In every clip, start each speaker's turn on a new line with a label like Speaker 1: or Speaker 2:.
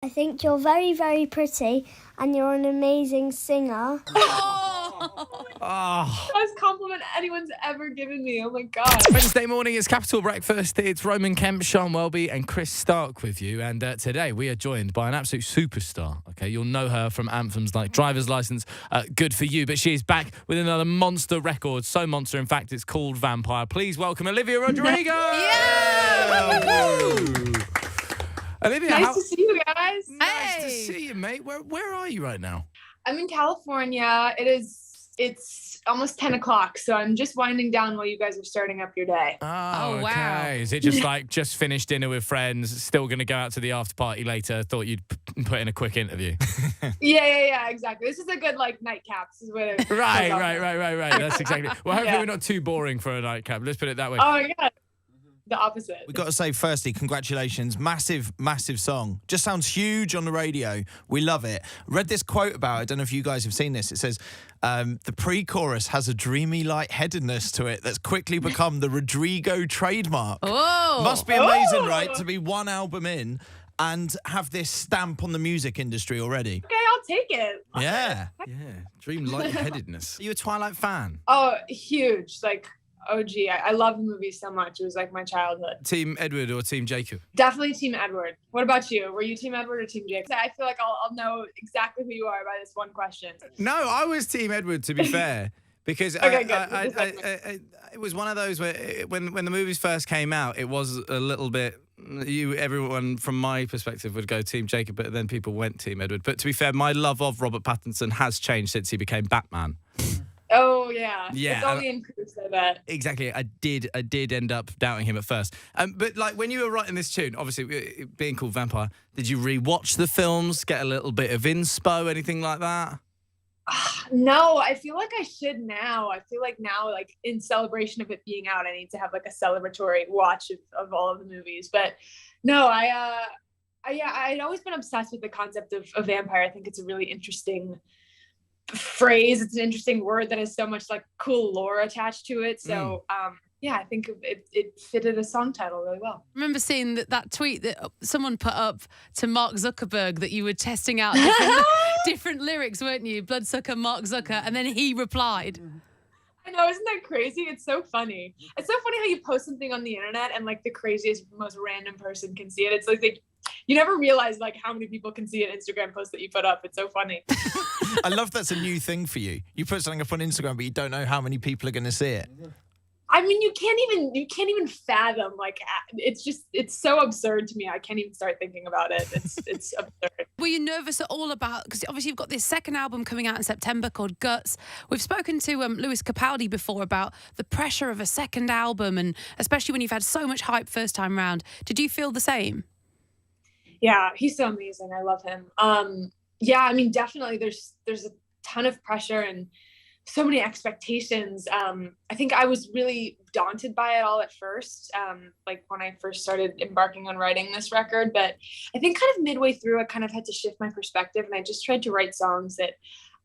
Speaker 1: I think you're very, very pretty and you're an amazing singer.
Speaker 2: Oh.
Speaker 3: Best compliment anyone's ever given me. Oh my God.
Speaker 2: Wednesday morning is Capital Breakfast. It's Roman Kemp, Sean Welby and Chris Stark with you. And today we are joined by an absolute superstar. Okay, you'll know her from anthems like Driver's License, Good For You. But she is back with another monster record. So monster, in fact, it's called Vampire. Please welcome Olivia Rodrigo.
Speaker 4: Yeah!
Speaker 2: Olivia,
Speaker 3: Nice to see you guys.
Speaker 2: Nice to see you, mate. Where are you right now?
Speaker 3: I'm in California. It's almost 10 o'clock, so I'm just winding down while you guys are starting up your day.
Speaker 2: Oh,
Speaker 4: wow.
Speaker 2: okay. Is it just like just finished dinner with friends, still going to go out to the after party later? Thought you'd put in a quick interview.
Speaker 3: Yeah, exactly. This is a good nightcap. This is what it
Speaker 2: Right. That's exactly. Well, hopefully
Speaker 3: Yeah.
Speaker 2: we're not too boring for a nightcap. Let's put it that way.
Speaker 3: Oh my God. The opposite.
Speaker 4: We've got to say, firstly, congratulations. Massive song. Just sounds huge on the radio. We love it. Read this quote about it. I don't know if you guys have seen this. It says, the pre-chorus has a dreamy lightheadedness to it that's quickly become the Rodrigo trademark.
Speaker 5: Oh!
Speaker 4: Must be amazing, right? To be one album in and have this stamp on the music industry already.
Speaker 3: Okay, I'll take it.
Speaker 4: Yeah.
Speaker 2: Yeah, dream lightheadedness. Are you a Twilight fan?
Speaker 3: Oh, huge. OG. I love the movie so much. It was like my childhood.
Speaker 2: Team Edward or Team Jacob?
Speaker 3: Definitely Team Edward. What about you? Were you Team Edward or Team Jacob? I feel like I'll know exactly who you are by this one question.
Speaker 2: No, I was Team Edward, to be fair. Because
Speaker 3: Okay, good.
Speaker 2: it was one of those where when the movies first came out, it was a little bit. Everyone from my perspective would go Team Jacob, but then people went Team Edward. But to be fair, my love of Robert Pattinson has changed since he became Batman.
Speaker 3: Oh yeah.
Speaker 2: Yeah,
Speaker 3: It's only increased, I bet.
Speaker 2: Exactly. I did end up doubting him at first. But like when you were writing this tune, obviously it being called Vampire, did you rewatch the films, get a little bit of inspo, anything like that?
Speaker 3: No, I feel like I should now. I feel like now, in celebration of it being out, I need to have a celebratory watch of all of the movies. But no, I'd always been obsessed with the concept of a vampire. I think it's a really interesting phrase. It's an interesting word that has so much cool lore attached to it. So I think it fitted a song title really well.
Speaker 5: I remember seeing that tweet that someone put up to Mark Zuckerberg that you were testing out different lyrics, weren't you? Bloodsucker, Mark Zucker, and then he replied.
Speaker 3: I know, isn't that crazy? It's so funny. It's so funny how you post something on the internet and the craziest, most random person can see it. It's like you never realize how many people can see an Instagram post that you put up. It's so funny.
Speaker 4: I love that's a new thing for you. You put something up on Instagram, but you don't know how many people are going to see it.
Speaker 3: I mean, you can't even fathom. It's so absurd to me. I can't even start thinking about it. It's absurd.
Speaker 5: Were you nervous at all about, because obviously you've got this second album coming out in September called Guts. We've spoken to Lewis Capaldi before about the pressure of a second album, and especially when you've had so much hype first time round. Did you feel the same?
Speaker 3: Yeah, he's so amazing. I love him. Yeah, I mean, definitely there's a ton of pressure and so many expectations. I think I was really daunted by it all at first, when I first started embarking on writing this record. But I think kind of midway through, I kind of had to shift my perspective, and I just tried to write songs that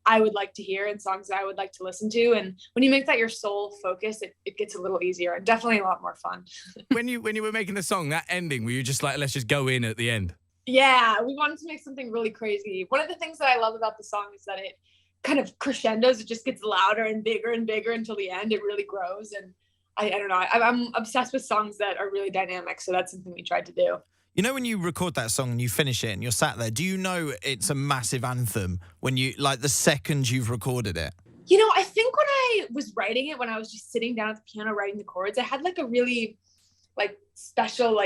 Speaker 3: I would like to hear and songs that I would like to listen to. And when you make that your sole focus, it gets a little easier and definitely a lot more fun.
Speaker 2: When you were making the song, that ending, were you just like, let's just go in at the end?
Speaker 3: Yeah, we wanted to make something really crazy. One of the things that I love about the song is that it kind of crescendos. It just gets louder and bigger until the end. It really grows. And I don't know. I'm obsessed with songs that are really dynamic. So that's something we tried to do.
Speaker 4: You know, when you record that song and you finish it and you're sat there, do you know it's a massive anthem when you, the second you've recorded it?
Speaker 3: You know, I think when I was writing it, when I was just sitting down at the piano writing the chords, I had a really special,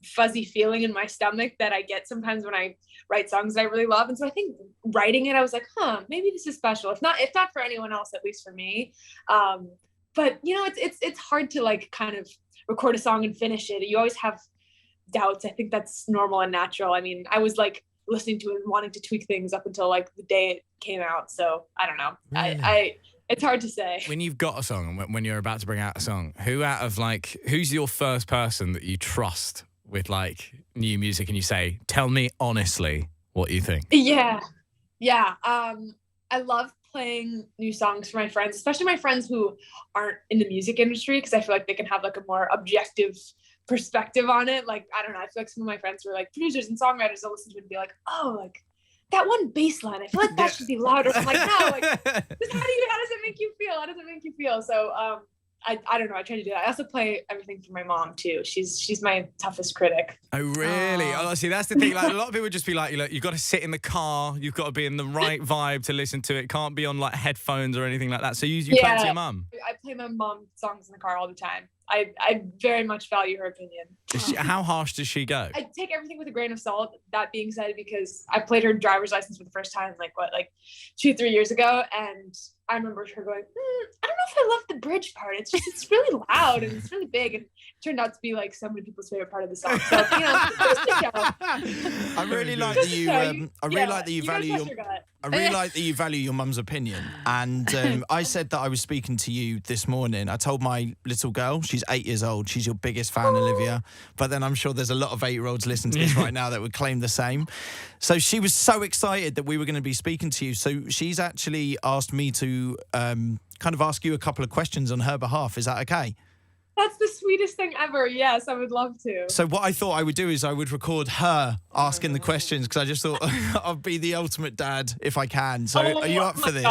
Speaker 3: fuzzy feeling in my stomach that I get sometimes when I write songs that I really love. And so I think writing it, I was like, maybe this is special. If not for anyone else, at least for me. But it's hard to kind of record a song and finish it. You always have doubts. I think that's normal and natural. I mean, I was listening to it and wanting to tweak things up until the day it came out. So I don't know. Really? It's hard to say.
Speaker 2: When you've got a song, when you're about to bring out a song, who's your first person that you trust with new music, and you say, tell me honestly what you think?
Speaker 3: Yeah. I love playing new songs for my friends, especially my friends who aren't in the music industry, because I feel like they can have a more objective perspective on it. Like, I don't know, I feel like some of my friends who are like producers and songwriters, they'll listen to it and be like, oh, like that one bass line, I feel like that should be louder. I'm like, no, like, how does it make you feel? How does it make you feel? So I don't know. I try to do that. I also play everything for my mom too. She's my toughest critic.
Speaker 2: Oh, really? Oh, see, that's the thing. Like, a lot of people would just be like, you've got to sit in the car. You've got to be in the right vibe to listen to it. Can't be on like headphones or anything like that. So you play to your mum?
Speaker 3: I play my mom songs in the car all the time. I very much value her opinion.
Speaker 2: How harsh does she go?
Speaker 3: I take everything with a grain of salt. That being said, because I played her driver's license for the first time, like 2-3 years ago, and I remember her going, I don't know if I love the bridge part. It's really loud and it's really big, and it turned out to be like so many people's favorite part of the song. So just to show.
Speaker 4: I really like that you. I really like that you value your. I really like that you value your mum's opinion. And I said that I was speaking to you this morning. I told my little girl, she's 8 years old. She's your biggest fan, Olivia. But then I'm sure there's a lot of 8-year-olds listening to this right now that would claim the same. So she was so excited that we were going to be speaking to you. So she's actually asked me to kind of ask you a couple of questions on her behalf. Is that okay?
Speaker 3: That's the sweetest thing ever. Yes, I would love to.
Speaker 4: So what I thought I would do is I would record her asking the questions, because I just thought I'll be the ultimate dad if I can. So are you up for this?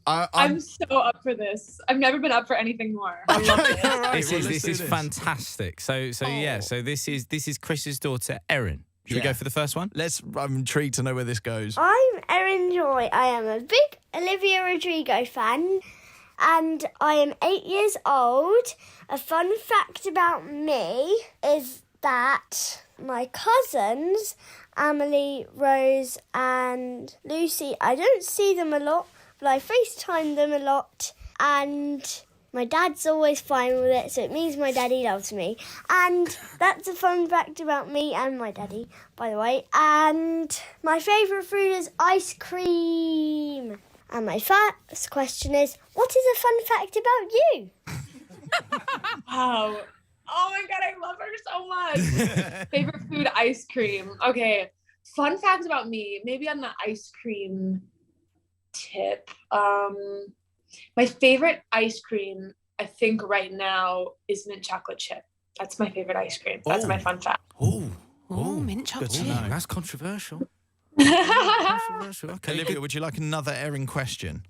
Speaker 3: I'm so up for this. I've never been up for anything more. I love it.
Speaker 4: Right,
Speaker 2: This is fantastic. So this is Chris's daughter, Erin. Should we go for the first one?
Speaker 4: I'm intrigued to know where this goes.
Speaker 1: I'm Erin Joy. I am a big Olivia Rodrigo fan, and I am 8 years old. A fun fact about me is that my cousins, Emily, Rose and Lucy, I don't see them a lot, but I FaceTime them a lot, and my dad's always fine with it, so it means my daddy loves me. And that's a fun fact about me and my daddy, by the way. And my favourite food is ice cream. And my first question is, what is a fun fact about you?
Speaker 3: Wow. Oh my God, I love her so much. Favorite food, ice cream. Okay. Fun fact about me, maybe on the ice cream tip. My favorite ice cream, I think right now, is mint chocolate chip. That's my favorite ice cream. That's my fun fact.
Speaker 5: Oh, mint chocolate chip.
Speaker 2: That's controversial.
Speaker 4: Okay, Olivia, would you like another Erin question?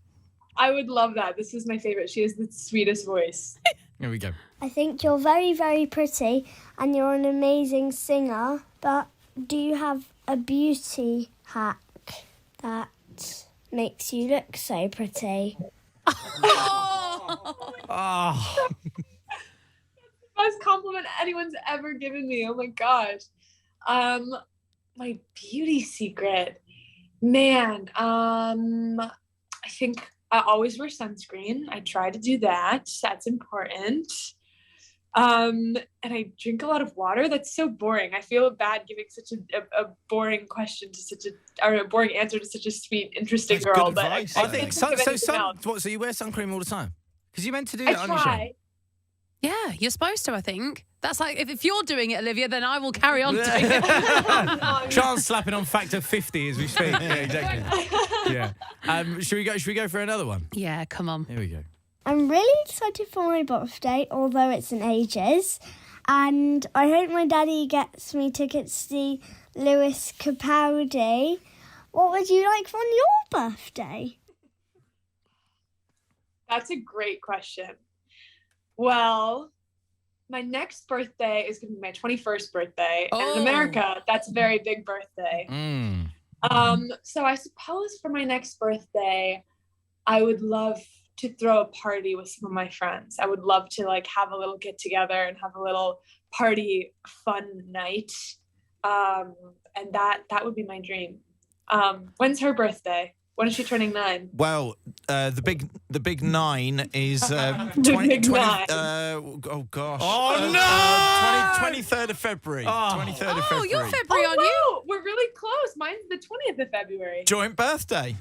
Speaker 3: I would love that. This is my favorite. She has the sweetest voice.
Speaker 2: Here we go.
Speaker 1: I think you're very, very pretty and you're an amazing singer, but do you have a beauty hack that makes you look so pretty?
Speaker 2: Oh.
Speaker 3: Best compliment anyone's ever given me. Oh my gosh. My beauty secret, man. I think I always wear sunscreen. I try to do that. That's important. And I drink a lot of water. That's so boring. I feel bad giving such a boring question to a boring answer to such a sweet, interesting
Speaker 4: That's
Speaker 3: girl.
Speaker 4: good
Speaker 3: But
Speaker 4: advice.
Speaker 3: I
Speaker 2: I think
Speaker 3: can't think of anything else.
Speaker 2: so you wear sun cream all the time? Because you meant to do
Speaker 3: I
Speaker 2: that on your show.
Speaker 3: try.
Speaker 5: Yeah, you're supposed to, I think. That's like, if you're doing it, Olivia, then I will carry on doing it.
Speaker 2: Charles slapping on factor 50 as we speak. Yeah, exactly. Yeah. Should we go for another one?
Speaker 5: Yeah, come on.
Speaker 2: Here we go.
Speaker 1: I'm really excited for my birthday, although it's in ages. And I hope my daddy gets me tickets to see Lewis Capaldi. What would you like on your birthday?
Speaker 3: That's a great question. Well, my next birthday is going to be my 21st birthday. And in America, that's a very big birthday. So I suppose for my next birthday, I would love to throw a party with some of my friends. I would love to have a little get together and have a little party fun night. And that would be my dream. When's her birthday? When is she turning 9?
Speaker 4: Well, the big 9 is
Speaker 3: 9.
Speaker 4: Oh gosh.
Speaker 2: Oh, no!
Speaker 4: 23rd of February. 23rd of
Speaker 5: Oh,
Speaker 4: February.
Speaker 5: you're February, aren't you?
Speaker 3: Wow, we're really close. Mine's the 20th of February.
Speaker 4: Joint birthday.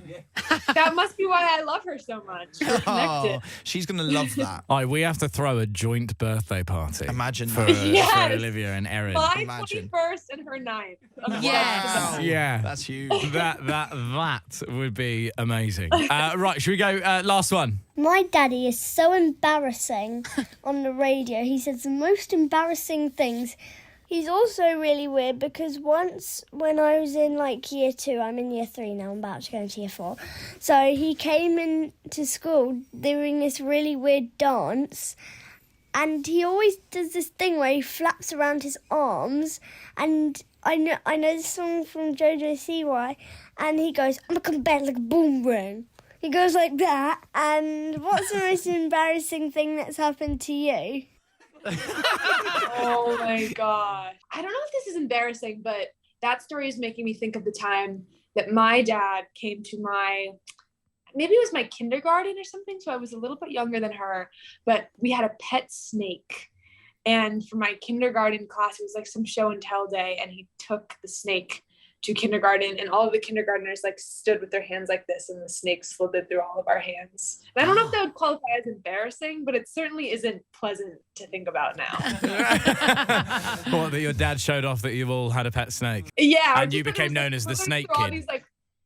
Speaker 3: That must be why I love her so much. We're connected.
Speaker 4: Oh, she's gonna love that.
Speaker 2: All right, we have to throw a joint birthday party.
Speaker 4: Imagine
Speaker 2: for,
Speaker 4: that.
Speaker 3: Yes.
Speaker 2: for Olivia and Erin.
Speaker 3: My
Speaker 4: Imagine.
Speaker 3: 21st and her 9th.
Speaker 5: Yes.
Speaker 4: Wow.
Speaker 2: Yeah.
Speaker 4: That's huge.
Speaker 2: That would be amazing. Right, should we go last one?
Speaker 1: My daddy is so embarrassing on the radio. He says the most embarrassing things. He's also really weird because once when I was in like year 2, I'm in year 3 now, I'm about to go into year 4. So he came into school doing this really weird dance, and he always does this thing where he flaps around his arms, and I know this song from JoJo CY, and he goes, I'm gonna come back like a boomerang. He goes like that. And what's the most embarrassing thing that's happened to you?
Speaker 3: Oh my God. I don't know if this is embarrassing, but that story is making me think of the time that my dad came to maybe it was my kindergarten or something. So I was a little bit younger than her, but we had a pet snake. And for my kindergarten class, it was like some show and tell day. And he took the snake to kindergarten, and all of the kindergartners like stood with their hands like this, and the snake slithered through all of our hands. And I don't know if that would qualify as embarrassing, but it certainly isn't pleasant to think about now.
Speaker 2: What, that your dad showed off that you've all had a pet snake?
Speaker 3: Yeah.
Speaker 2: And you became known as the snake kid.
Speaker 3: These, like,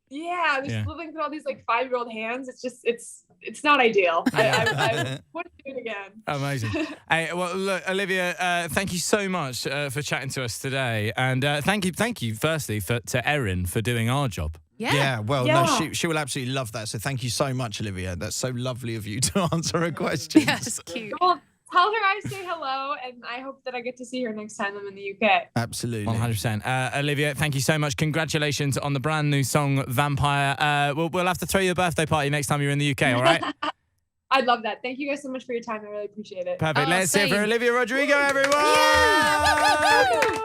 Speaker 3: slithering through all these like 5-year-old hands. It's just, it's not ideal. I wouldn't do it again.
Speaker 2: Amazing. Hey, well, look, Olivia, thank you so much for chatting to us today, and thank you, firstly, to Erin for doing our job.
Speaker 5: Yeah.
Speaker 4: No, she will absolutely love that. So thank you so much, Olivia. That's so lovely of you to answer her questions.
Speaker 5: Yes, cute.
Speaker 3: Well, tell her I say hello, and I hope that I get to see her next time I'm in the UK.
Speaker 4: Absolutely.
Speaker 2: 100%. Olivia, thank you so much. Congratulations on the brand new song, Vampire. We'll have to throw you a birthday party next time you're in the UK, all right?
Speaker 3: I'd love that. Thank you guys so much for your time. I really appreciate it.
Speaker 2: Perfect.
Speaker 5: Oh,
Speaker 2: Let's hear it for
Speaker 5: same.
Speaker 2: Olivia Rodrigo, everyone!
Speaker 5: Yeah!